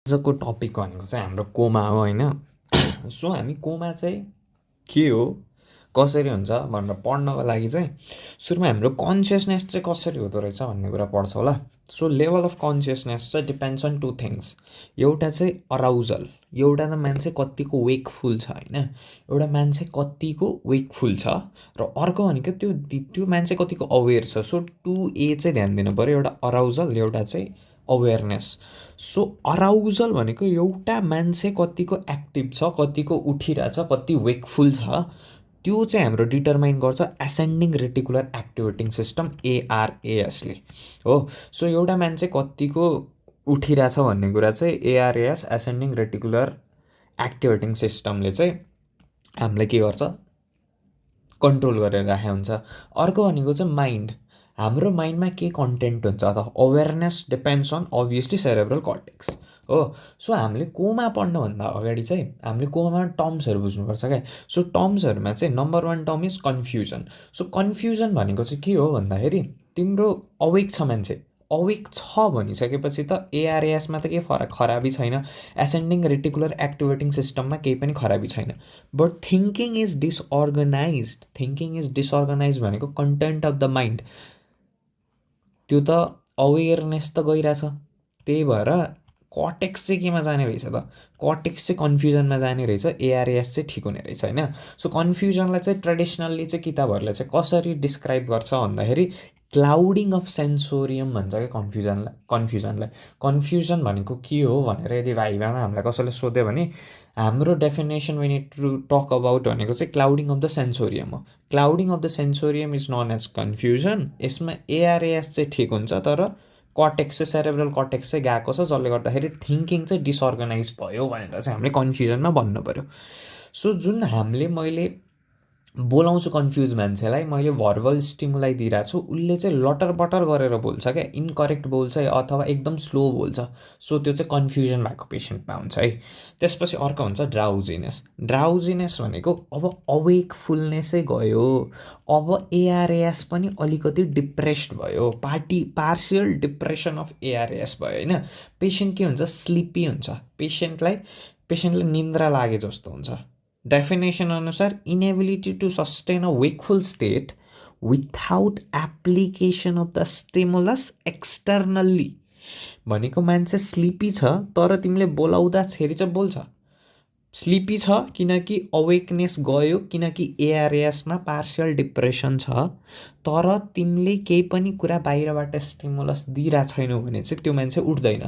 आजको टपिक भनेको चाहिँ हाम्रो कोमा हो होइन। सो हामी कोमा चाहिँ के हो, कसरी हुन्छ भनेर पढ्नको लागि चाहिँ सुरुमा हाम्रो कन्सियसनेस चाहिँ कसरी हुँदो रहेछ भन्ने कुरा पढ्छ होला। सो लेभल अफ कन्सियसनेस चाहिँ डिपेन्ड्स अन टु थिङ्स। एउटा चाहिँ अराउजल, एउटा त मान्छे कतिको वेकफुल छ होइन, एउटा मान्छे कतिको वेकफुल छ, र अर्को भनेको त्यो मान्छे कतिको अवेर छ। सो 2A चाहिँ ध्यान दिनु पऱ्यो, एउटा अराउजल एउटा चाहिँ अवेरनेस। सो अराउजल भनेको एउटा मान्छे कतिको एक्टिभ छ, कतिको उठिरहेछ, कति वेकफुल छ, त्यो चाहिँ हाम्रो डिटरमाइन गर्छ एसेन्डिङ रेटिकुलर एक्टिभेटिङ सिस्टम एआरएएसले हो। सो एउटा मान्छे कतिको उठिरहेछ भन्ने कुरा चाहिँ एआरएएस एसेन्डिङ रेटिकुलर एक्टिभेटिङ सिस्टमले चाहिँ हामीलाई के गर्छ, कन्ट्रोल गरेर राखेको हुन्छ। अर्को भनेको चाहिँ माइन्ड। हाम्रो माइन्डमा के कन्टेन्ट हुन्छ त awareness depends on obviously cerebral cortex हो। सो हामीले कोमा पढ्नुभन्दा अगाडि चाहिँ हामीले कोमा टर्म्सहरू बुझ्नुपर्छ क्या। सो टर्म्सहरूमा चाहिँ number 1 term is confusion. So confusion भनेको चाहिँ के हो भन्दाखेरि तिम्रो अवेक छ मान्छे, अवेक छ भनिसकेपछि त एआरएसमा त केही फरक खराबी छैन, एसेन्डिङ रेटिकुलर एक्टिभेटिङ सिस्टममा केही पनि खराबी छैन। But thinking is disorganise, thinking is disorganise भनेको कन्टेन्ट अफ द माइन्ड त्यो त अवेरनेस त गइरहेछ। त्यही भएर कर्टेक्स चाहिँ केमा जाने रहेछ त, कर्टेक्स चाहिँ कन्फ्युजनमा जाने रहेछ, एआरएस चाहिँ ठिक हुने रहेछ होइन। सो कन्फ्युजनलाई चाहिँ ट्रेडिसनल्ली चाहिँ किताबहरूले चाहिँ कसरी डिस्क्राइब गर्छ भन्दाखेरि क्लाउडिङ अफ सेन्सोरियम भन्छ क्या कन्फ्युजनलाई। कन्फ्युजन भनेको के हो भनेर यदि भाइभामा हामीलाई कसैले सोध्यो भने हाम्रो definition we need to talk about भनेको चाहिँ क्लाउडिङ अफ द सेन्सोरियम हो। Clouding of the sensorium is known as confusion. यसमा एआरएएस चाहिँ ठिक हुन्छ, तर कर्टेक्स चाहिँ सेरेब्रल कर्टेक्स चाहिँ गएको छ, जसले गर्दाखेरि थिङ्किङ चाहिँ डिसअर्गनाइज भयो भनेर चाहिँ हामीले कन्फ्युजनमा भन्नु पऱ्यो। सो जुन मैले बोलाउँछु कन्फ्युज मान्छेलाई, मैले भर्बल स्टिमुलाई दिइरहेको छु, उसले चाहिँ लटर बटर गरेर बोल्छ क्या, इनकरेक्ट बोल्छ अथवा एकदम स्लो बोल्छ। सो त्यो चाहिँ कन्फ्युजन भएको पेसेन्टमा हुन्छ है। त्यसपछि अर्को हुन्छ ड्राउजिनेस। ड्राउजिनेस भनेको अब अवेकफुलनेसै गयो, अब एआरएएस पनि अलिकति डिप्रेस्ड भयो, पार्सियल डिप्रेसन अफ एआरएएस भयो होइन। पेसेन्ट के हुन्छ, स्लिपी हुन्छ, पेसेन्टलाई निन्द्रा लागे जस्तो हुन्छ। डेफिनेसन अनुसार inability to sustain a wakeful state without application of the stimulus externally भनेको मान्छे स्लिपी छ तर तिमीले बोलाउँदाखेरि चाहिँ बोल्छ। स्लिपी छ किनकि अवेकनेस गयो, किनकि एआरएसमा पार्सियल डिप्रेसन छ, तर तिमीले केही पनि कुरा बाहिरबाट स्टिमुलस दिइरहेको छैनौ भने चाहिँ त्यो मान्छे उठ्दैन।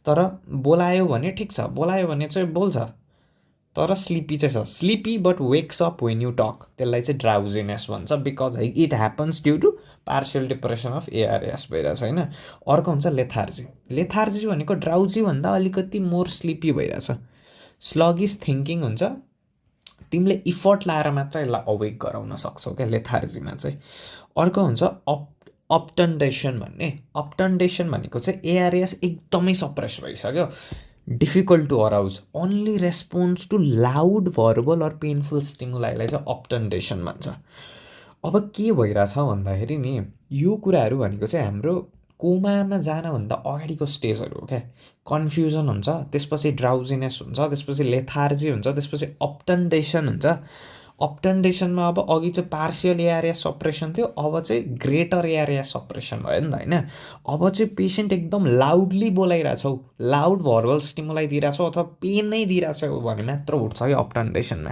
तर बोलायो भने ठिक छ, बोलायो भने चाहिँ बोल्छ, तर स्लिपी चाहिँ छ। Sleepy but wakes up when you talk, त्यसलाई चाहिँ ड्राउजिनेस भन्छ, because it happens due to partial depression of ARS भइरहेछ होइन। अर्को हुन्छ लेथार्जी। लेथार्जी भनेको ड्राउजीभन्दा अलिकति मोर स्लिपी भइरहेछ, स्लगिस थिङ्किङ हुन्छ, तिमीले इफर्ट लाएर मात्र यसलाई अवेक गराउन सक्छौ क्या लेथार्जीमा चाहिँ। अर्को हुन्छ अपटन्डेसन भन्ने। अपटन्डेसन भनेको चाहिँ एआरएस एकदमै सप्रेस भइसक्यो, difficult to arouse, only response to loud verbal or painful स्टिमुलाईलाई चाहिँ अपटन्डेसन भन्छ। अब के भइरहेछ भन्दाखेरि नि यो कुराहरू भनेको चाहिँ हाम्रो कोमामा जानभन्दा अगाडिको स्टेजहरू हो क्या। कन्फ्युजन हुन्छ, त्यसपछि ड्राउजिनेस हुन्छ, त्यसपछि लेथार्जी हुन्छ, त्यसपछि अपटन्डेसन हुन्छ। अपटन्डेसनमा अब अघि चाहिँ पार्सियल एआरएस सप्रेसन थियो, अब चाहिँ ग्रेटर एआरएस सप्रेसन भयो नि त होइन। अब चाहिँ पेसेन्ट एकदम लाउडली बोलाइरहेछौ, लाउड भर्बल स्टिमुलाई दिइरहेछौ अथवा पेन नै दिइरहेछौ भने मात्र उठ्छ कि अपटन्डेसनमा।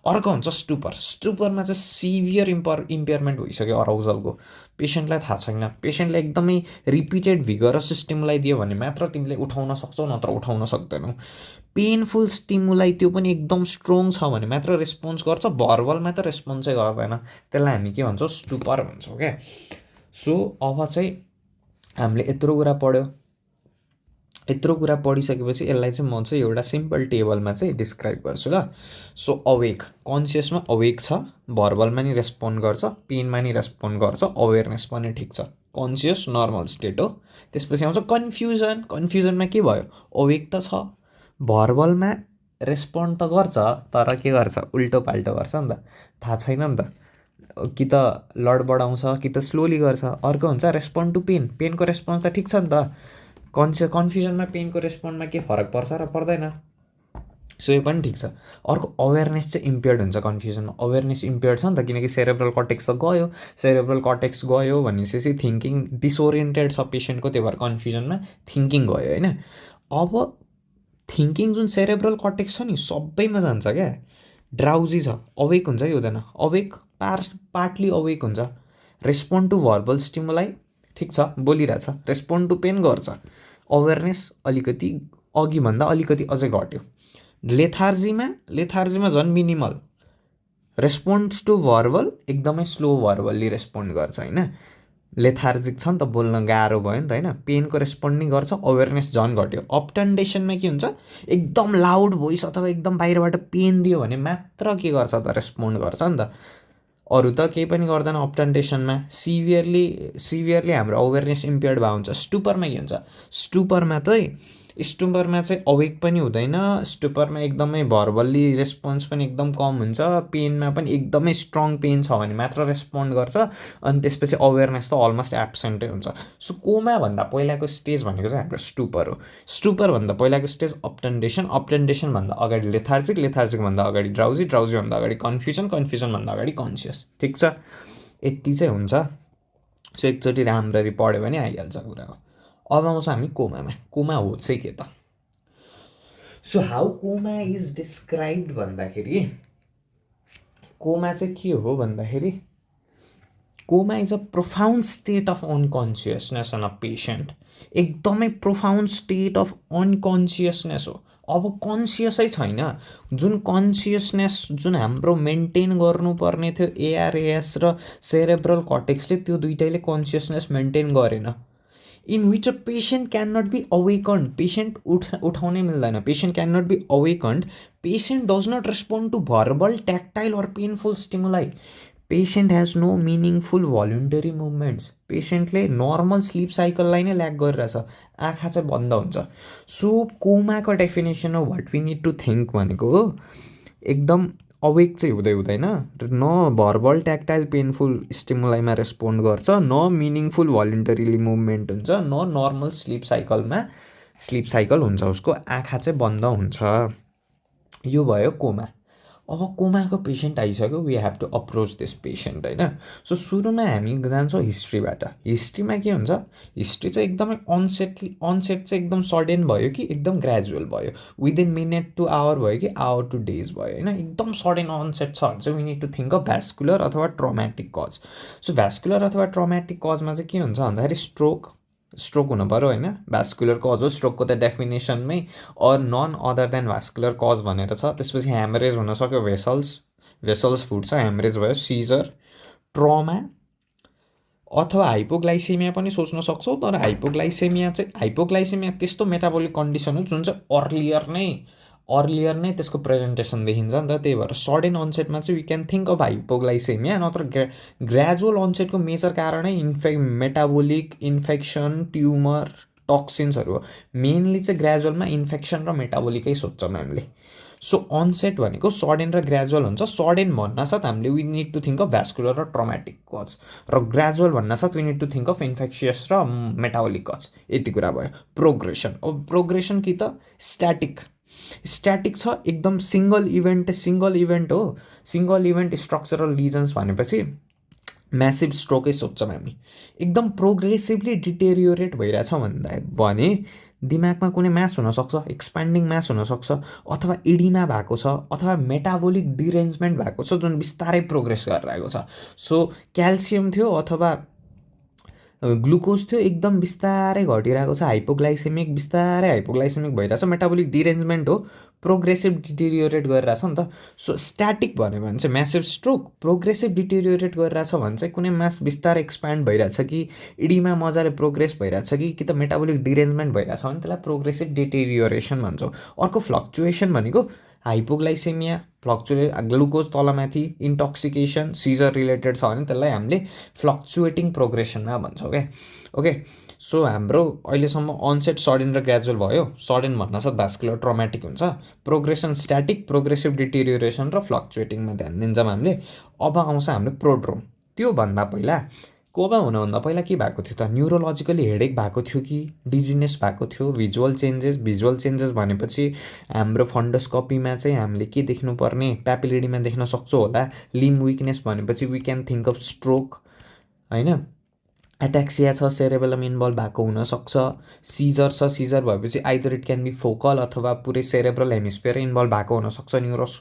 अर्को हुन्छ स्टुपर। स्टुपरमा चाहिँ सिभियर इम्पेयरमेन्ट भइसक्यो अराउजलको, पेसेन्टलाई थाहा छैन, पेसेन्टले एकदमै रिपिटेड भिगरस स्टिमुलाई दियो भने मात्र तिमीले उठाउन सक्छौ, नत्र उठाउन सक्दैनौ। पेनफुल स्टिमुलाई त्यो पनि एकदम स्ट्रङ छ भने मात्र रेस्पोन्स गर्छ, भर्बलमा त रेस्पोन्सै गर्दैन, त्यसलाई हामी के भन्छौँ, स्टुपर भन्छौँ क्या। सो अब चाहिँ हामीले यत्रो कुरा पढ्यो, यत्रो कुरा पढिसकेपछि यसलाई चाहिँ म चाहिँ एउटा सिम्पल टेबलमा चाहिँ डिस्क्राइब गर्छु ल। सो अवेक, कन्सियसमा अवेक छ, भर्बलमा नि रेस्पोन्ड गर्छ, पेनमा नि रेस्पोन्ड गर्छ, अवेरनेस पनि ठिक छ, कन्सियस नर्मल स्टेट हो। त्यसपछि आउँछ कन्फ्युजन। कन्फ्युजनमा के भयो, अवेक त छ, भर्बलमा रेस्पोन्ड त गर्छ, तर के गर्छ, उल्टो पाल्टो गर्छ नि त, थाहा छैन नि त, कि त लड बढाउँछ कि त स्लोली गर्छ। अर्को हुन्छ रेस्पोन्ड टु पेन। पेनको रेस्पोन्स त ठिक छ नि त, कन्फ्युजनमा पेनको रेस्पोन्डमा के फरक पर्छ र पर्दैन। सो यो पनि ठिक छ। अर्को अवेरनेस चाहिँ इम्पेयर्ड हुन्छ कन्फ्युजनमा। अवेरनेस इम्पेयर्ड छ नि त, किनकि सेरेब्रल कर्टेक्स त गयो। सेरेब्रल कर्टेक्स गयो भनेपछि थिङ्किङ डिसओरिएन्टेड छ पेसेन्टको, त्यही भएर कन्फ्युजनमा थिङ्किङ गयो होइन। अब थिङ्किङ जुन सेरेब्रल कर्टेक्स छ नि सबैमा जान्छ क्या। ड्राउजी छ, अवेक हुन्छ कि हुँदैन, अवेक पार्टली अवेक हुन्छ। रेस्पोन्ड टु भर्बल स्टिमुलाई ठिक छ बोलिरहेछ, रेस्पोन्ड टु पेन गर्छ। अवेरनेस अलिकति अघिभन्दा अलिकति अझै घट्यो। लेथार्जीमा झन् मिनिमल। रेस्पोन्ड्स टु भर्बल एकदमै स्लो भर्बल्ली रेस्पोन्ड गर्छ होइन। लेथार्जिक छ नि त, बोल्न गाह्रो भयो नि त होइन। पेनको रेस्पोन्ड नै गर्छ, अवेरनेस झन् घट्यो। अप्टेन्डेसनमा के हुन्छ, एकदम लाउड भोइस अथवा एकदम बाहिरबाट पेन दियो भने मात्र के गर्छ त, रेस्पोन्ड गर्छ नि त। अरू त केही पनि गर्दैन अप्टेन्डेसनमा। सिभियरली हाम्रो अवेरनेस इम्पेयर्ड भएको हुन्छ। स्टुपरमा के हुन्छ, स्टुपरमा चाहिँ अवेक पनि हुँदैन। स्टुपरमा एकदमै भर्बल्ली रेस्पोन्स पनि एकदम कम हुन्छ। पेनमा पनि एकदमै स्ट्रङ पेन छ भने मात्र रेस्पोन्ड गर्छ। अनि त्यसपछि अवेरनेस त अलमोस्ट एब्सेन्टै हुन्छ। सो कोमाभन्दा पहिलाको स्टेज भनेको चाहिँ हाम्रो स्टुपर हो। स्टुपरभन्दा पहिलाको स्टेज अप्टेन्डेसनभन्दा अगाडि लेथार्जिकभन्दा अगाडि ड्राउजीभन्दा अगाडि कन्फ्युजनभन्दा अगाडि कन्सियस। ठिक छ, यति चाहिँ हुन्छ। सो एकचोटि राम्ररी पढ्यो भने आइहाल्छ कुरा। अब आउँछ हामी कोमामा। कोमा हो चाहिँ के त। So how coma is described भन्दाखेरि, कोमा चाहिँ के हो भन्दाखेरि, coma is a profound state of unconsciousness on a patient. एकदमै प्रोफाउन्ड स्टेट अफ अनकन्सियसनेस हो। अब कन्सियसै छैन। जुन कन्सियसनेस जुन हाम्रो मेन्टेन गर्नुपर्ने थियो एआरएएस र सेरेब्रल कर्टेक्सले, त्यो दुइटैले कन्सियसनेस मेन्टेन गरेन। In which a patient can not be awakened. Patient उठाउनै मिल्दैन। Patient can not be awakened. Patient does not respond to verbal, tactile or painful stimuli. Patient has no meaningful voluntary movements. पेसेन्टले normal sleep साइकललाई नै lack गरिरहेछ, आँखा चाहिँ बन्द हुन्छ। सो कोमाको definition of what we need to think भनेको हो, एकदम अवेक चाहिँ हुँदैन, न भर्बल ट्याक्टाइल पेनफुल स्टिमुलाइमा रेस्पोन्ड गर्छ, न मिनिङफुल भोल्युन्टरीली मुभमेन्ट हुन्छ, न नर्मल स्लिप साइकल हुन्छ, उसको आँखा चाहिँ बन्द हुन्छ। यो भयो कोमा। अब कोमाको पेसेन्ट आइसक्यो, we have to approach this patient होइन। सो सुरुमा हामी जान्छौँ हिस्ट्रीबाट। हिस्ट्रीमा के हुन्छ, हिस्ट्री चाहिँ एकदमै अनसेट चाहिँ एकदम सडन भयो कि एकदम ग्रेजुअल भयो, विदिन मिनट टु आवर भयो कि आवर टु डेज भयो होइन। एकदम सडन अनसेट छ भने चाहिँ we need to think of vascular अथवा ट्रमेटिक कज। सो भ्यास्कुलर अथवा ट्रमेटिक कजमा चाहिँ के हुन्छ भन्दाखेरि स्ट्रोक हुनु पऱ्यो होइन। भ्यास्कुलर कज हो, स्ट्रोकको त डेफिनेसनमै non other than vascular cause भनेर छ। त्यसपछि ह्यामरेज हुनसक्यो, भेसल्स फुट्छ, ह्यामरेज भयो, सिजर, ट्रमा अथवा हाइपोग्लाइसेमिया पनि सोच्न सक्छौँ। तर हाइपोग्लाइसेमिया त्यस्तो मेटाबोलिक कन्डिसन हो जुन चाहिँ अर्लियर नै त्यसको प्रेजेन्टेसन देखिन्छ नि त। त्यही भएर सडन अनसेटमा चाहिँ we can think of hypoglycaemia. नत्र ग्रेजुअल अनसेटको मेजर कारणै मेटाबोलिक इन्फेक्सन, ट्युमर, टक्सिन्सहरू हो। मेनली चाहिँ ग्रेजुअलमा इन्फेक्सन र मेटाबोलिकै सोध्छौँ हामीले। सो अनसेट भनेको सडन र ग्रेजुअल हुन्छ। सडन भन्नासाथ हामीले we need to think of vascular र ट्रमेटिक कज, र ग्रेजुअल भन्नासाथ we need to think of infectious र मेटाबोलिक कज। यति कुरा भयो। प्रोग्रेसन, अब प्रोग्रेसन कि त स्ट्याटिक छ, एकदम सिङ्गल इभेन्ट हो। सिङ्गल इभेन्ट स्ट्रक्चरल लिजन्स भनेपछि म्यासिभ स्ट्रोकै सोध्छौँ हामी। एकदम प्रोग्रेसिभली डिटेरियोरेट भइरहेछ भने दिमागमा कुनै मास हुनसक्छ, एक्सपान्डिङ मास हुनसक्छ, अथवा इडिमा भएको छ, अथवा मेटाबोलिक डिरेन्जमेन्ट भएको छ जुन बिस्तारै प्रोग्रेस गरिरहेको छ। सो क्याल्सियम थियो अथवा ग्लुकोज थियो, एकदम बिस्तारै घटिरहेको छ, बिस्तारै हाइपोग्लाइसेमिक भइरहेछ, मेटाबोलिक डिरेन्जमेन्ट हो, प्रोग्रेसिभ डिटेरियोरेट गरिरहेछ नि त। सो स्ट्याटिक भन्यो भने चाहिँ म्यासिभ स्ट्रोक, प्रोग्रेसिभ डिटेरियोरेट गरिरहेछ भने चाहिँ कुनै मास बिस्तारै एक्सपान्ड भइरहेछ कि इडीमा मजाले प्रोग्रेस भइरहेछ कि त मेटाबोलिक डिरेन्जमेन्ट भइरहेछ भने त्यसलाई प्रोग्रेसिभ डिटेरियोरेसन भन्छौँ। अर्को फ्लक्चुएसन भनेको हाइपोग्लाइसेमिया, ग्लुकोज तलमाथि, इन्टोक्सिकेसन, सिजर रिलेटेड छ भने त्यसलाई हामीले फ्लक्चुएटिङ प्रोग्रेसनमा भन्छौँ क्या। ओके, सो हाम्रो अहिलेसम्म अनसेट सडन र ग्रेजुअल भयो। सडन भन्नासाथ भ्यास्कुलर ट्रमेटिक हुन्छ, प्रोग्रेसन स्ट्याटिक, प्रोग्रेसिभ डिटेरियोरेसन र फ्लक्चुएटिङमा ध्यान दिन्छौँ हामीले। अब आउँछ हाम्रो प्रोड्रोम। त्योभन्दा पहिला कोमा हुनुभन्दा पहिला के भएको थियो त? न्युरोलोजिकली हेडेक भएको थियो कि डिजिनेस भएको थियो? भिजुअल चेन्जेस भनेपछि हाम्रो फन्डोस्कोपीमा चाहिँ हामीले के देख्नुपर्ने? प्यापिलिडीमा देख्न सक्छौँ होला। लिम्ब विकनेस भनेपछि we can think of stroke होइन। एट्याक्सिया छ, सेरेबेलम इन्भल्भ भएको हुनसक्छ। सिजर भएपछि either it can be focal अथवा पुरै सेरेब्रल हेमिस्फियर इन्भल्भ भएको हुनसक्छ।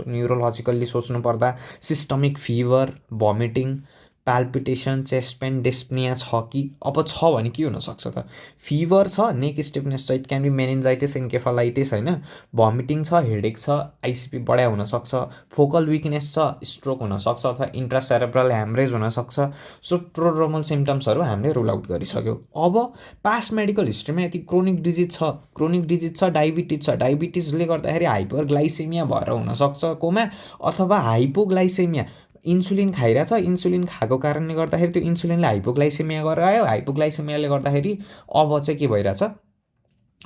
न्युरोलोजिकल्ली सोच्नु पर्दा systemic fever, vomiting, palpitation, chest pain, dyspnoea छ कि? अब छ भने के हुनसक्छ त? फिभर छ, नेक स्टिफनेस छ, इट क्यान बी मेनिन्जाइटिस, इन्केफालाइटिस होइन। भमिटिङ छ, हेडेक छ, आइसिपी बढाइ हुनसक्छ। फोकल विकनेस छ, स्ट्रोक हुनसक्छ अथवा इन्ट्रासेरेब्रल ह्यामरेज हुनसक्छ। सो प्रोड्रोमल सिम्टम्सहरू हामीले रुल आउट गरिसक्यौँ। अब पास्ट मेडिकल हिस्ट्रीमा यति क्रोनिक डिजिज छ, डायबिटिज छ, डायबिटिजले गर्दाखेरि हाइपरग्लाइसेमिया भएर हुनसक्छ कोमा, अथवा हाइपोग्लाइसेमिया, इन्सुलिन खाइरहेछ, इन्सुलिन खाएको कारणले गर्दाखेरि त्यो इन्सुलिनले हाइपोग्लाइसेमिया गरेर आयो, हाइपोग्लाइसेमियाले गर्दाखेरि अब चाहिँ के भइरहेछ?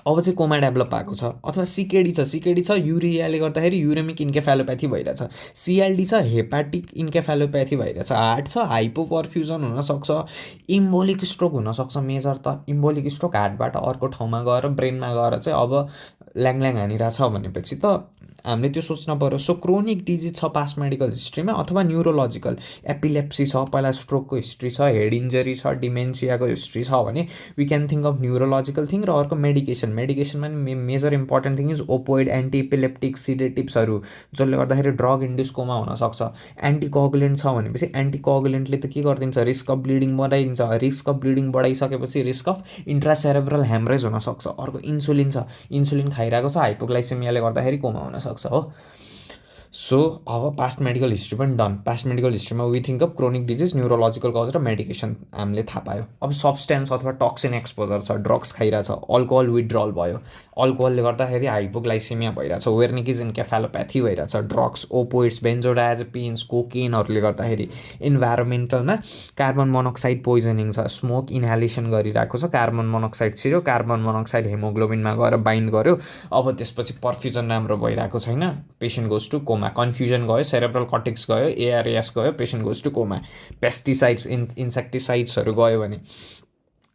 अब चाहिँ कोमा डेभलप भएको छ। अथवा सिकेडी छ, युरियाले गर्दाखेरि युरेमिक इन्केफेलोप्याथी भइरहेछ। सिएलडी छ, हेपाटिक इन्केफेलोप्याथी भइरहेछ। हार्ट छ, हाइपोपर्फ्युजन हुनसक्छ। इम्बोलिक स्ट्रोक हुनसक्छ। मेजर त इम्बोलिक स्ट्रोक हार्टबाट अर्को ठाउँमा गएर ब्रेनमा गएर चाहिँ अब ल्याङ हानिरहेछ भनेपछि त हामीले त्यो सोच्न पऱ्यो। सो क्रोनिक डिजिज छ पास्ट मेडिकल हिस्ट्रीमा, अथवा न्युरोलोजिकल, एपिलेप्सी छ, पहिला स्ट्रोकको हिस्ट्री छ, हेड इन्जरी छ, डिमेन्सियाको हिस्ट्री छ भने we can think of neurological thing. र अर्को मेडिकेसनमा नि major important thing is opioid, anti epileptic, सिडेटिभ्सहरू, जसले गर्दाखेरि ड्रग इन्ड्युस कोमा हुनसक्छ। एन्टिकोगुलेन्ट छ भनेपछि एन्टिकोगुलेन्टले त के गरिदिन्छ? रिस्क अफ ब्लिडिङ बढाइदिन्छ। रिस्क अफ ब्लिडिङ बढाइसकेपछि रिस्क अफ इन्ट्रासेरेब्रल ह्यामरेज हुनसक्छ। अर्को इन्सुलिन छ, इन्सुलिन खाइरहेको छ, हाइपोग्लाइसेमियाले गर्दाखेरि कोमा हुनसक्छ हो। सो अब पास्ट मेडिकल हिस्ट्री पनि डन। पास्ट मेडिकल हिस्ट्रीमा we think of chronic disease, neurological cause र मेडिकेसन हामीले थाहा पायो। अब सब्सटेन्स अथवा टक्सिन एक्सपोजर छ, ड्रग्स खाइरहेछ, अल्कोहल विथड्रल भयो, अल्कोहलले गर्दाखेरि हाइपोग्लाइसेमिया भइरहेछ, वेर्निकिज इन्केफेलोप्याथी भइरहेछ, ड्रग्स, ओपोइड्स, बेन्जोडायजेपिन्स, कोकेनहरूले गर्दाखेरि। इन्भाइरोमेन्टलमा कार्बन मोनोक्साइड पोइजनिङ छ, स्मोक इन्हालेसन गरिरहेको छ, कार्बन मोनोक्साइड छिर्यो, कार्बन मोनोक्साइड हेमोग्लोबिनमा गएर बाइन्ड गर्यो, अब त्यसपछि पर्फ्युजन राम्रो भइरहेको छैन, patient goes to coma. Confusion गयो, सेरेब्रल कर्टेक्स गयो, एआरएस गयो, patient goes to coma. Pesticides, इन्सेक्टिसाइड्सहरू गयो भने,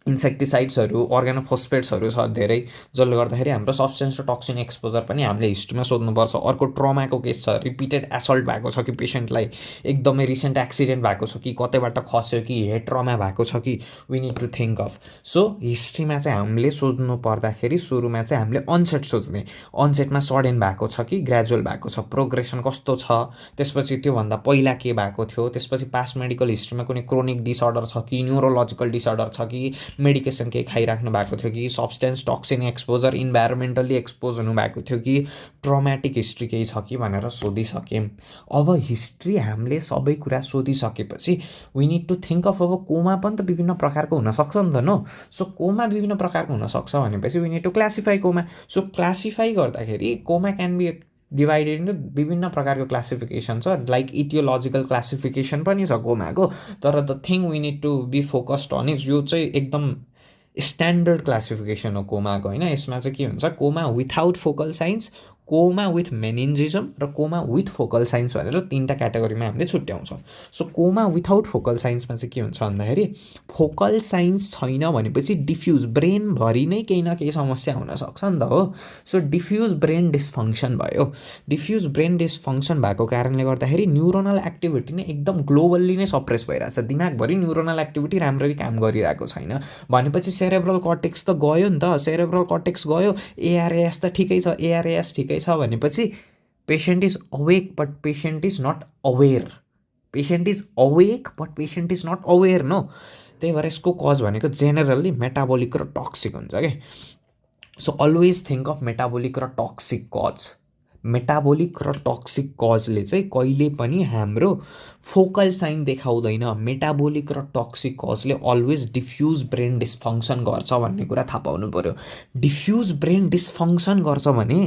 इन्सेक्टिसाइड्सहरू, अर्गानोफोस्फेट्सहरू छ धेरै, जसले गर्दाखेरि हाम्रो सब्सटेन्स र टक्सिन एक्सपोजर पनि हामीले हिस्ट्रीमा सोध्नुपर्छ। अर्को ट्रमाको केस छ, रिपिटेड एसल्ट भएको छ कि पेसेन्टलाई, एकदमै रिसेन्ट एक्सिडेन्ट भएको छ कि, कतैबाट खस्यो कि, हेड ट्रमा भएको छ कि, we need to think of. So हिस्ट्रीमा चाहिँ हामीले सोध्नु पर्दाखेरि सुरुमा चाहिँ हामीले अनसेट सोच्ने, अनसेटमा सडेन भएको छ कि ग्रेजुअल भएको छ, प्रोग्रेसन कस्तो छ, त्यसपछि त्योभन्दा पहिला के भएको थियो, त्यसपछि पास्ट मेडिकल हिस्ट्रीमा कुनै क्रोनिक डिसअर्डर छ कि, न्युरोलोजिकल डिसअर्डर छ कि, मेडिकेसन केही खाइराख्नु भएको थियो कि, सब्सटेन्स टक्सिन एक्सपोजर, इन्भाइरोमेन्टल्ली एक्सपोज हुनुभएको थियो कि, ट्रमेटिक हिस्ट्री केही छ कि भनेर सोधिसक्यौँ। अब हिस्ट्री हामीले सबै कुरा सोधिसकेपछि we need to think of अब कोमा पनि त विभिन्न प्रकारको हुनसक्छ नि त नो। सो कोमा विभिन्न प्रकारको हुनसक्छ भनेपछि we need to classify coma. So classify गर्दाखेरि coma can be divided into विभिन्न प्रकारको क्लासिफिकेसन छ, लाइक इटियोलोजिकल क्लासिफिकेसन पनि छ कोमाको। तर the thing we need to be focused on is, यो चाहिँ एकदम स्ट्यान्डर्ड क्लासिफिकेसन हो कोमाको होइन। यसमा चाहिँ के हुन्छ, coma without focal signs, coma with meningism र कोमा विथ फोकल साइन्स भनेर तिनवटा क्याटेगोरीमा हामीले छुट्याउँछौँ। सो कोमा विथआउट फोकल साइन्समा चाहिँ के हुन्छ भन्दाखेरि, फोकल साइन्स छैन भनेपछि डिफ्युज, ब्रेनभरि नै केही न केही समस्या हुनसक्छ नि त हो। सो डिफ्युज ब्रेन डिस्फङ्सन भयो। डिफ्युज ब्रेन डिस्फङ्सन भएको कारणले गर्दाखेरि न्युरोनल एक्टिभिटी नै एकदम ग्लोबल्ली नै सप्रेस भइरहेछ, दिमागभरि न्युरोनल एक्टिभिटी राम्ररी काम गरिरहेको छैन भनेपछि सेरेब्रल कर्टेक्स त गयो नि त, सेरेब्रल कर्टेक्स गयो, एआरएस त ठिकै छ, एआरएस ठिकै छ भनेपछि patient is awake but patient is not aware, patient is awake but patient is not aware no. त्यही भएर यसको कज भनेको जेनरल्ली मेटाबोलिक र टक्सिक हुन्छ क्या। So always think of metabolic र टक्सिक कज। मेटाबोलिक र टक्सिक कजले चाहिँ कहिले पनि हाम्रो फोकल साइन देखाउँदैन। मेटाबोलिक र टक्सिक कजले अलवेज डिफ्युज ब्रेन डिस्फङ्सन गर्छ भन्ने कुरा थाहा पाउनु पऱ्यो। डिफ्युज ब्रेन डिस्फङ्सन गर्छ भने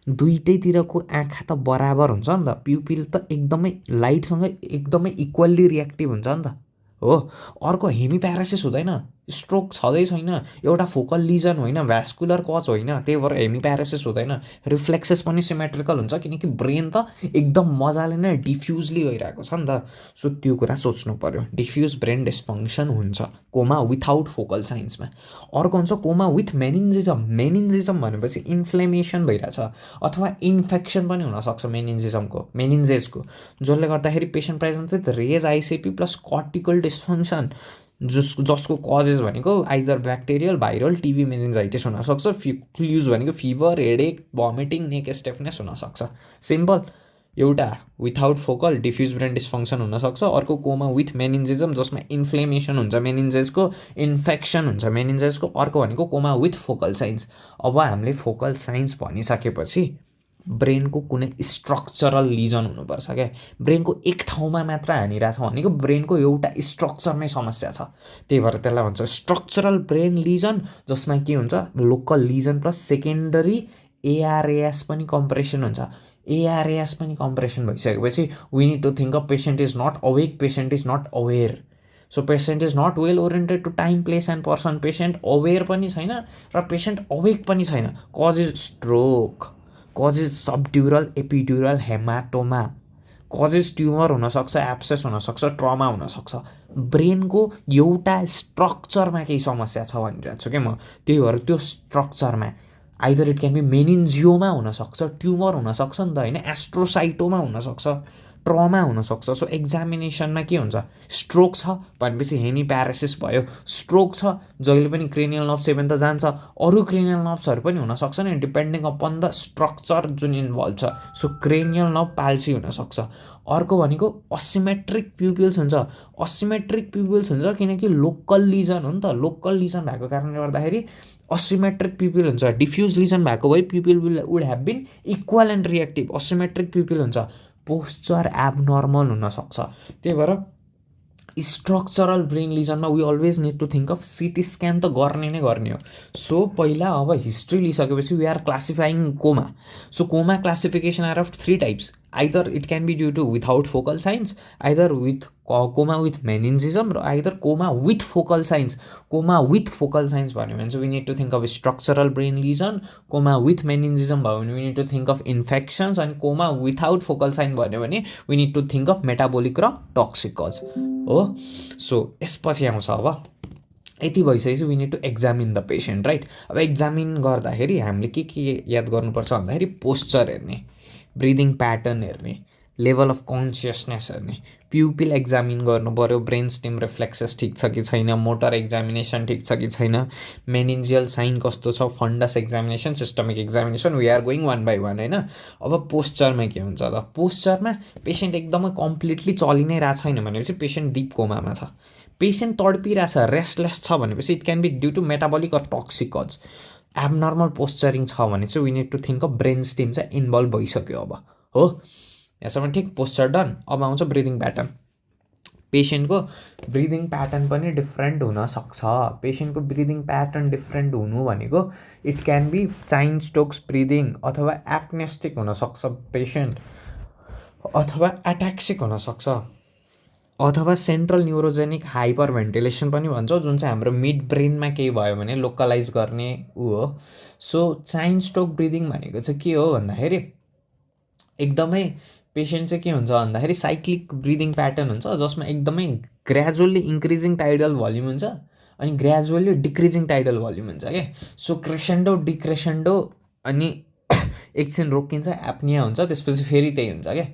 दुइटैतिरको आँखा त बराबर हुन्छ नि त, प्युपिल त एकदमै लाइटसँग एकदमै इक्वल्ली रियाक्टिभ हुन्छ नि त हो। अर्को हेमिप्यारासिस हुँदैन, स्ट्रोक छँदै छैन, एउटा फोकल लिजन होइन, भ्यास्कुलर कज होइन, त्यही भएर हेमिप्यारेसिस हुँदैन, रिफ्लेक्सेस पनि सिमेट्रिकल हुन्छ किनकि ब्रेन त एकदम मजाले नै डिफ्युजली गइरहेको छ नि त। सो त्यो कुरा सोच्नु पऱ्यो। डिफ्युज ब्रेन डिस्फङ्सन हुन्छ कोमा विथआउट फोकल साइन्समा। अर्को हुन्छ कोमा विथ मेनिन्जिजम। मेनिन्जिजम भनेपछि इन्फ्लेमेसन भइरहेछ अथवा इन्फेक्सन पनि हुनसक्छ मेनिन्जेसको, जसले गर्दाखेरि patient present with raised ICP plus cortical dysfunction, जसको कजेस भनेको either bacterial, viral, TB meningitis हुनसक्छ। क्लुज भनेको fever, headache, vomiting, neck stiffness हुनसक्छ। सिम्पल, एउटा without focal diffuse brain dysfunction हुनसक्छ, अर्को कोमा विथ मेनिन्जिजम जसमा इन्फ्लेमेसन हुन्छ मेनिन्जेसको, इन्फेक्सन हुन्छ मेनिन्जेसको, अर्को भनेको कोमा विथ फोकल साइन्स। अब हामीले फोकल साइन्स भनिसकेपछि ब्रेनको कुनै स्ट्रक्चरल लिजन हुनुपर्छ क्या। ब्रेनको एक ठाउँमा मात्र हानिरहेछ भनेको ब्रेनको एउटा स्ट्रक्चरमै समस्या छ, त्यही भएर त्यसलाई भन्छ स्ट्रक्चरल ब्रेन लिजन, जसमा के हुन्छ local lesion plus secondary ARAS पनि कम्प्रेसन हुन्छ। एआरएएस पनि कम्प्रेसन भइसकेपछि we need to think of patient is not awake, patient is not aware. So patient is not well oriented to time, place and person. Patient aware पनि छैन र patient awake पनि छैन। Cause is stroke, cause is subdural epidural hematoma, cause is tumour हुनसक्छ, abscess हुनसक्छ, trauma हुनसक्छ। ब्रेनको एउटा स्ट्रक्चरमा केही समस्या छ भनिरहेको छु क्या म। त्यही भएर त्यो स्ट्रक्चरमा आइदर इट क्यान बी मेनिन्जियोमा हुनसक्छ, ट्युमर हुनसक्छ नि त होइन, एस्ट्रोसाइटोमा हुनसक्छ, ट्रमा हुनसक्छ। सो एक्जामिनेसनमा के हुन्छ, स्ट्रोक छ भनेपछि हेमिप्यारेसिस भयो। स्ट्रोक छ जहिले पनि क्रेनियल नर्भ 7 त जान्छ, अरू क्रेनियल नर्भ्सहरू पनि हुनसक्छ नि डिपेन्डिङ अपन द स्ट्रक्चर जुन इन्भल्भ छ। सो क्रेनियल नर्भ पाल्सी हुनसक्छ। अर्को भनेको असिमेट्रिक प्युपिल्स हुन्छ। असिमेट्रिक प्युपिल्स हुन्छ किनकि लोकल लिजन हो नि त, लोकल लिजन भएको कारणले गर्दाखेरि असिमेट्रिक प्युपिल हुन्छ। डिफ्युज लिजन भएको भए pupil would have been equal and reactive, asymmetric pupil हुन्छ। पोस्चर एबनर्मल हुनसक्छ। त्यही भएर स्ट्रक्चरल ब्रेन लिजनमा we always need to think of CT scan त गर्ने नै गर्ने हो। सो पहिला अब हिस्ट्री लिइसकेपछि we are classifying coma. So coma classification are of 3 types, either it can be due to without focal signs, either with coma with meningism, र either coma with focal signs. Coma with focal signs भन्यो भने चाहिँ we need to think of structural brain lesion. Coma with meningism भयो भने we need to think of infections. अनि coma without focal sign भन्यो भने we need to think of metabolic र toxic cause हो। सो यसपछि आउँछ अब यति भइसकेपछि we need to examine the patient, right. अब एक्जामिन गर्दाखेरि हामीले के याद गर्नुपर्छ भन्दाखेरि पोस्चर हेर्ने, ब्रिदिङ प्याटर्न हेर्ने, लेभल अफ कन्सियसनेस हेर्ने, प्युपिल एक्जामिन गर्नु पऱ्यो, ब्रेन स्टिम रिफ्लेक्सेस ठिक छ कि छैन, मोटर एक्जामिनेसन ठिक छ कि छैन, मेनिन्जियल साइन कस्तो छ, fundus examination, systemic examination, we are going one by one होइन। अब पोस्चरमा के हुन्छ त, पोस्चरमा पेसेन्ट एकदमै कम्प्लिटली चलि नै रहेको छैन भनेपछि पेसेन्ट डिप कोमामा छ। पेसेन्ट तडपिरहेछ, रेस्टलेस छ भनेपछि it can be due to metabolic or toxic cause. Abnormal posturing छ भने चाहिँ we need to think of brain stem चाहिँ इन्भल्भ भइसक्यो अब हो। यहाँसम्म ठिक, पोस्चर डन। अब आउँछ ब्रिदिङ प्याटर्न। पेसेन्टको ब्रिदिङ प्याटर्न पनि डिफ्रेन्ट हुनसक्छ। पेसेन्टको ब्रिदिङ प्याटर्न डिफ्रेन्ट हुनु भनेको it can be Cheyne Stokes breathing, अथवा एप्नेस्टिक हुनसक्छ पेसेन्ट, अथवा एट्याक्सिक हुनसक्छ, अथवा सेन्ट्रल न्युरोजेनिक हाइपर भेन्टिलेसन पनि भन्छौँ, जुन चाहिँ हाम्रो मिड ब्रेनमा केही भयो भने लोकलाइज गर्ने ऊ हो। सो चाइन स्टोक ब्रिदिङ भनेको चाहिँ के हो भन्दाखेरि एकदमै पेसेन्ट चाहिँ के हुन्छ भन्दाखेरि साइक्लिक ब्रिदिङ प्याटर्न हुन्छ, जसमा एकदमै ग्रेजुअल्ली इन्क्रिजिङ टाइडल भल्युम हुन्छ अनि ग्रेजुअल्ली डिक्रिजिङ टाइडल भल्युम हुन्छ क्या। सो क्रेसेन्डो डिक्रेसेन्डो अनि एकछिन रोकिन्छ, एप्निया हुन्छ, त्यसपछि फेरि त्यही हुन्छ क्या।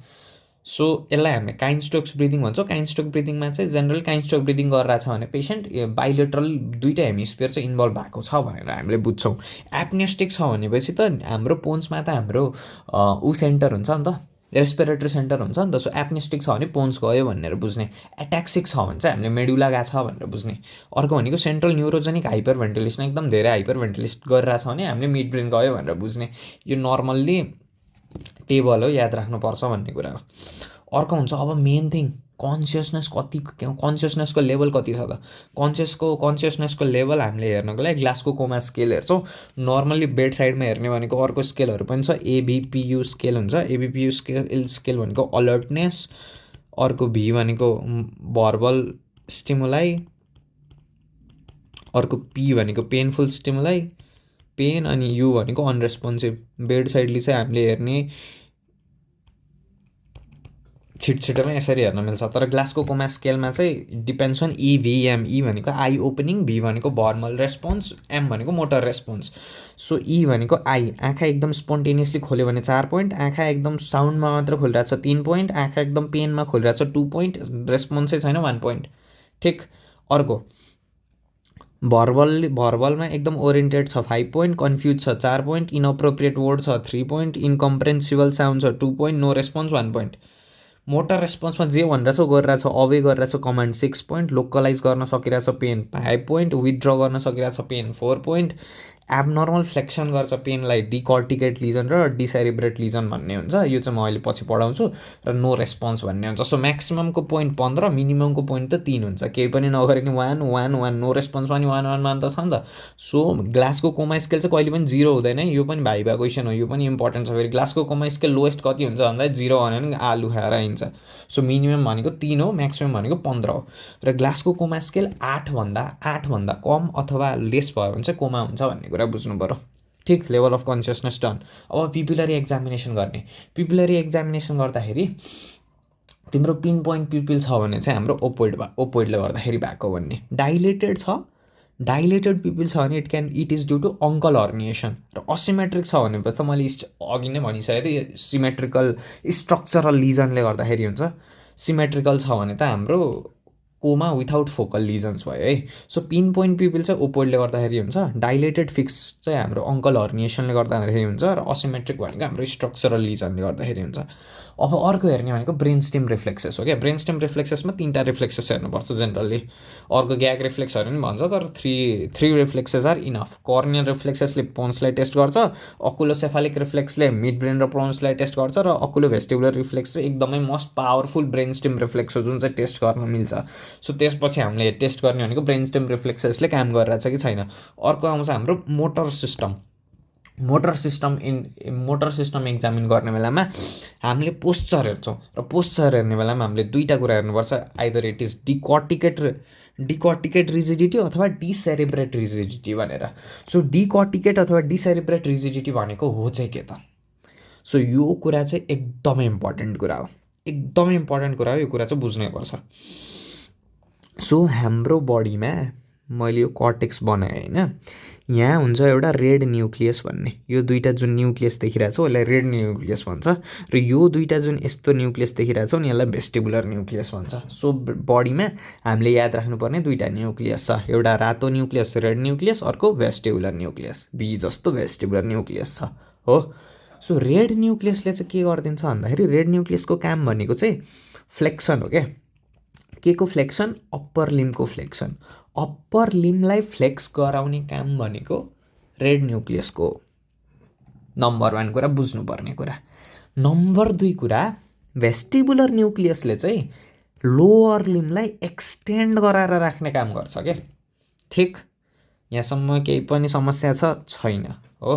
सो यसलाई हामीले काइन्स्टोक्स ब्रिदिङ भन्छौँ। काइन्स्टोक ब्रिदिङमा चाहिँ जेनरल काइन्स्टोक ब्रिदिङ गरिरहेछ भने पेसेन्ट बाइलेटरल दुईवटा हेमिस्फियर चाहिँ इन्भल्भ भएको छ भनेर हामीले बुझ्छौँ। एप्नेस्टिक छ भनेपछि त हाम्रो पोन्समा त हाम्रो ऊ सेन्टर हुन्छ नि त, रेस्पिरेटरी सेन्टर हुन्छ नि त। सो एप्नेस्टिक छ भने पोन्स गयो भनेर बुझ्ने। एट्याक्सिक छ भने चाहिँ हामीले मेडुला गएको छ भनेर बुझ्ने। अर्को भनेको सेन्ट्रल न्युरोजेनिक हाइपर भेन्टिलेसन, एकदम धेरै हाइपर भेन्टिलेसन गरिरहेछ भने हामीले मिड ब्रेन गयो भनेर बुझ्ने। यो नर्मल्ली टेबल हो, याद राख्नुपर्छ भन्ने कुरा हो। अर्को हुन्छ अब मेन थिङ, कन्सियसनेस कति, कन्सियसनेसको लेभल कति छ त। कन्सियसनेसको लेभल हामीले हेर्नको लागि ग्लासको कोमा स्केल हेर्छौँ। नर्मल्ली बेड साइडमा हेर्ने भनेको अर्को स्केलहरू पनि छ, एबिपियु स्केल हुन्छ। एबिपियु स्केल भनेको अलर्टनेस, अर्को भी भनेको भर्बल स्टिमुलाई, अर्को पी भनेको पेनफुल स्टिमुलाई, पेन, अनि यु भनेको अनरेस्पोन्सिभ। बेड साइडली चाहिँ हामीले हेर्ने छिटछिटोमा यसरी हेर्न मिल्छ। तर ग्लासको कोमा स्केलमा चाहिँ डिपेन्ड्स अन इभिएम। ई भनेको आई ओपनिङ, भी भनेको भर्मल रेस्पोन्स, एम भनेको मोटर रेस्पोन्स। सो ई भनेको आई, आँखा एकदम स्पोन्टेनियसली खोल्यो भने 4 पोइन्ट, आँखा एकदम साउन्डमा मात्र खोलिरहेको छ 3 पोइन्ट, आँखा एकदम पेनमा खोलिरहेको छ 2 पोइन्ट, रेस्पोन्सै छैन 1 पोइन्ट। ठिक। अर्को भर्बलमा एकदम ओरिएन्टेड छ 5 पोइन्ट, कन्फ्युज छ 4 पोइन्ट, इनअप्रोप्रिएट वर्ड छ 3 पोइन्ट, इन्कम्प्रेन्सिबल साउन्ड छ 2 point, no response 1 point. Motor रेस्पोन्समा जे भनिरहेछ गरिरहेछ, अवे गरिरहेछ कमान्ड 6 पोइन्ट, लोकलाइज गर्न सकिरहेछ पेन 5 पोइन्ट, विथड्र गर्न सकिरहेछ पेन 4 पोइन्ट, एबनर्मल फ्लेक्सन गर्छ पेनलाई डिकर्टिकेट लिजन र डिसेरिब्रेट लिजन भन्ने हुन्छ। यो चाहिँ म अहिले पछि पढाउँछु। र नो रेस्पोन्स भन्ने हुन्छ। सो म्याक्सिममको पोइन्ट 15, मिनिममको पोइन्ट त 3 हुन्छ। केही पनि नगरे नि 1 1 1, नो रेस्पोन्समा नि 1 1 1 त छ नि त। सो ग्लासको कोमा स्केल चाहिँ कहिले पनि 0 हुँदैन। यो पनि भाइभा क्वेसन हो, यो पनि इम्पोर्टेन्ट छ। फेरि ग्लासको कोमा स्केल लोएस्ट कति हुन्छ भन्दा 0 भन्यो भने आलु खाएर हिँड्छ। सो मिनिमम भनेको 3 हो, म्याक्सिमम भनेको 15 हो। र ग्लासको कोमा स्केल 8 भन्दा कम अथवा लेस भयो भने चाहिँ कोमा हुन्छ भन्ने कुरा बुझ्नु पऱ्यो। ठिक। Level of consciousness done. अब पिपुलरी एक्जामिनेसन गर्ने। पिपुलरी एक्जामिनेसन गर्दाखेरि तिम्रो पिन पोइन्ट पिपिल छ भने चाहिँ हाम्रो ओपोइडले गर्दाखेरि भएको भन्ने। डाइलेटेड छ, डाइलेटेड पिपिल छ भने it is due to uncal herniation. र असिमेट्रिक छ भनेपछि त मैले अघि नै भनिसकेको थिएँ, सिमेट्रिकल स्ट्रक्चरल लिजनले गर्दाखेरि हुन्छ। सिमेट्रिकल छ भने त हाम्रो कोमा विथाउट फोकल लिजन्स भयो है। सो पिन पोइन्ट पिपिल चाहिँ ओपोइडले गर्दाखेरि हुन्छ, डाइलेटेड फिक्स चाहिँ हाम्रो अङ्कल हर्निएसनले गर्दाखेरि हुन्छ, र असिमेट्रिक भनेको हाम्रो स्ट्रक्चरल लिजनले गर्दाखेरि हुन्छ। अब अर्को हेर्ने भनेको ब्रेन स्टेम रिफ्लेक्सेस हो क्या। ब्रेन स्टेम रिफ्लेक्सेसमा 3टा रिफ्लेक्सेस हेर्नुपर्छ जेनरली। अर्को ग्याग रिफ्लेक्सहरू पनि भन्छ, तर three reflexes are enough. Corneal रिफ्लेक्सेसले पोन्सलाई टेस्ट गर्छ, अकुलोसेफालिक रिफ्लेक्सले मिड ब्रेन र पोन्सलाई टेस्ट गर्छ, र अकुलो भेस्टिबुलर रिफ्लेक्स चाहिँ एकदमै most powerful brain stem reflex हो जुन चाहिँ टेस्ट गर्न मिल्छ। सो त्यसपछि हामीले टेस्ट गर्ने भनेको ब्रेन स्टेम रिफ्लेक्सेसले काम गरिरहेछ कि छैन। अर्को आउँछ हाम्रो motor system. Motor system examine गर्ने बेलामा हामीले पोस्चर हेर्छौँ, र पोस्चर हेर्ने बेलामा हामीले 2टा कुरा हेर्नुपर्छ। आइदर इट इज डिकर्टिकेट रिजिडिटी अथवा डिसेरिब्रेट रिजिडिटी भनेर। सो डिकर्टिकेट अथवा डिसेरिब्रेट रिजिडिटी भनेको हो चाहिँ के त? सो यो कुरा चाहिँ एकदमै इम्पोर्टेन्ट कुरा हो, एकदमै इम्पोर्टेन्ट कुरा हो। यो कुरा चाहिँ बुझ्नैपर्छ। सो हाम्रो बडीमा मैले यो कर्टेक्स बनाएँ होइन, यहाँ हुन्छ एउटा रेड न्युक्लियस भन्ने। यो 2टा जुन न्युक्लियस देखिरहेको छ यसलाई रेड न्युक्लियस भन्छ, र यो 2टा जुन यस्तो न्युक्लियस देखिरहेको छ नि यसलाई भेस्टिबुलर न्युक्लियस भन्छ। सो बडीमा हामीले याद राख्नुपर्ने 2टा न्युक्लियस छ, एउटा रातो न्युक्लियस रेड न्युक्लियस, अर्को भेस्टिबुलर न्युक्लियस बी जस्तो भेस्टिबुलर न्युक्लियस छ हो। सो रेड न्युक्लियसले चाहिँ के गरिदिन्छ भन्दाखेरि, रेड न्युक्लियसको काम भनेको चाहिँ फ्लेक्सन हो क्या। के को फ्लेक्सन? अप्पर लिम्बको फ्लेक्सन। अप्पर लिम्बलाई फ्लेक्स गराउने काम भनेको रेड न्युक्लियसको हो। नम्बर 1 कुरा बुझ्नुपर्ने कुरा। नम्बर 2 कुरा, भेस्टिबुलर न्युक्लियसले चाहिँ लोअर लिम्बलाई एक्सटेन्ड गराएर राख्ने काम गर्छ क्या। ठिक। यहाँसम्म केही पनि समस्या छैन हो।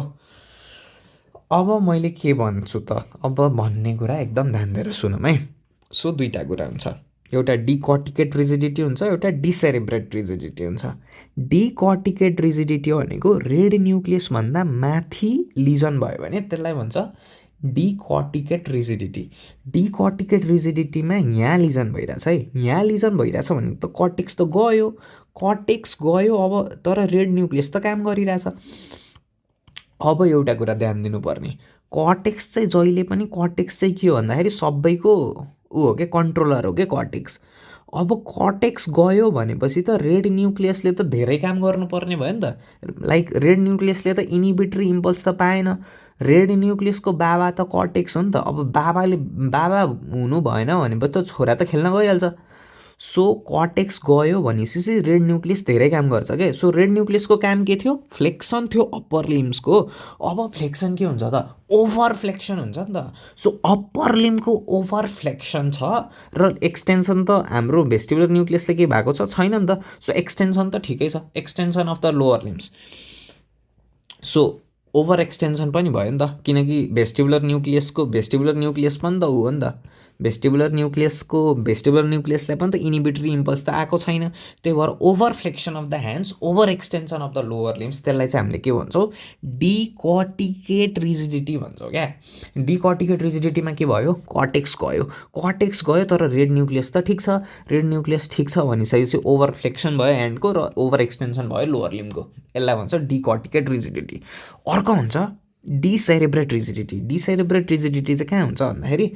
अब मैले के भन्छु त? अब भन्ने कुरा एकदम ध्यान दिएर सुनौँ है। सो 2टा कुरा हुन्छ, एउटा डिकर्टिकेट रिजिडिटी हुन्छ, एउटा डिसेरिब्रेट रिजिडिटी हुन्छ। डिकर्टिकेट रिजिडिटी भनेको रेड न्युक्लियस भन्दा माथि लिजन भयो भने त्यसलाई भन्छ डिकर्टिकेट रिजिडिटी। डिकर्टिकेट रिजिडिटीमा यहाँ लिजन भइरहेछ है, यहाँ लिजन भइरहेछ भने त कर्टेक्स त गयो, अब तर रेड न्युक्लियस त काम गरिरहेछ। अब एउटा कुरा ध्यान दिनुपर्ने, कर्टेक्स चाहिँ जहिले पनि कर्टेक्स चाहिँ के हो भन्दाखेरि सबैको हो क्या, कन्ट्रोलर हो क्या कर्टेक्स। अब कर्टेक्स गयो भनेपछि त रेड न्युक्लियसले त धेरै काम गर्नुपर्ने भयो नि त। लाइक रेड न्युक्लियसले त इनिबिटरी इम्पल्स त पाएन। रेड न्युक्लियसको बाबा त कर्टेक्स हो नि त। अब बाबा हुनु भएन भनेपछि त छोरा त खेल्न गइहाल्छ। सो कर्टेक्स गयो भनेपछि चाहिँ रेड न्युक्लियस धेरै काम गर्छ क्या। सो रेड न्युक्लियसको काम के थियो? फ्लेक्सन थियो अप्पर लिम्सको। अब फ्लेक्सन के हुन्छ त? ओभर फ्लेक्सन हुन्छ नि त। सो अप्पर लिम्बको ओभर फ्लेक्सन छ, र एक्सटेन्सन त हाम्रो भेस्टिबुलर न्युक्लियसले के भएको छैन नि त। सो एक्सटेन्सन त ठिकै छ, extension of the lower limbs. So over extension पनि भयो नि त, किनकि भेस्टिबुलर न्युक्लियस पनि त हो नि त, भेस्टिबुलर न्युक्लियसलाई पनि त इनिबिटरी इम्पल्स त आएको छैन। त्यही भएर over flexion of the hands, over extension of the lower limbs, त्यसलाई चाहिँ हामीले के भन्छौँ, डिकर्टिकेट रिजिडिटी भन्छौँ क्या। डिकर्टिकेट रिजिडिटीमा के भयो, कर्टेक्स गयो तर रेड न्युक्लियस त ठिक छ। रेड न्युक्लियस ठिक छ भनिसकेपछि ओभर फ्लेक्सन भयो ह्यान्डको र ओभर एक्सटेन्सन भयो लोवर लिम्बको, यसलाई भन्छ डिकर्टिकेट रिजिडिटी। अर्को हुन्छ डिसेरेब्रेट रिजिडिटी। डिसेरेब्रेट रिजिडिटी चाहिँ कहाँ हुन्छ भन्दाखेरि,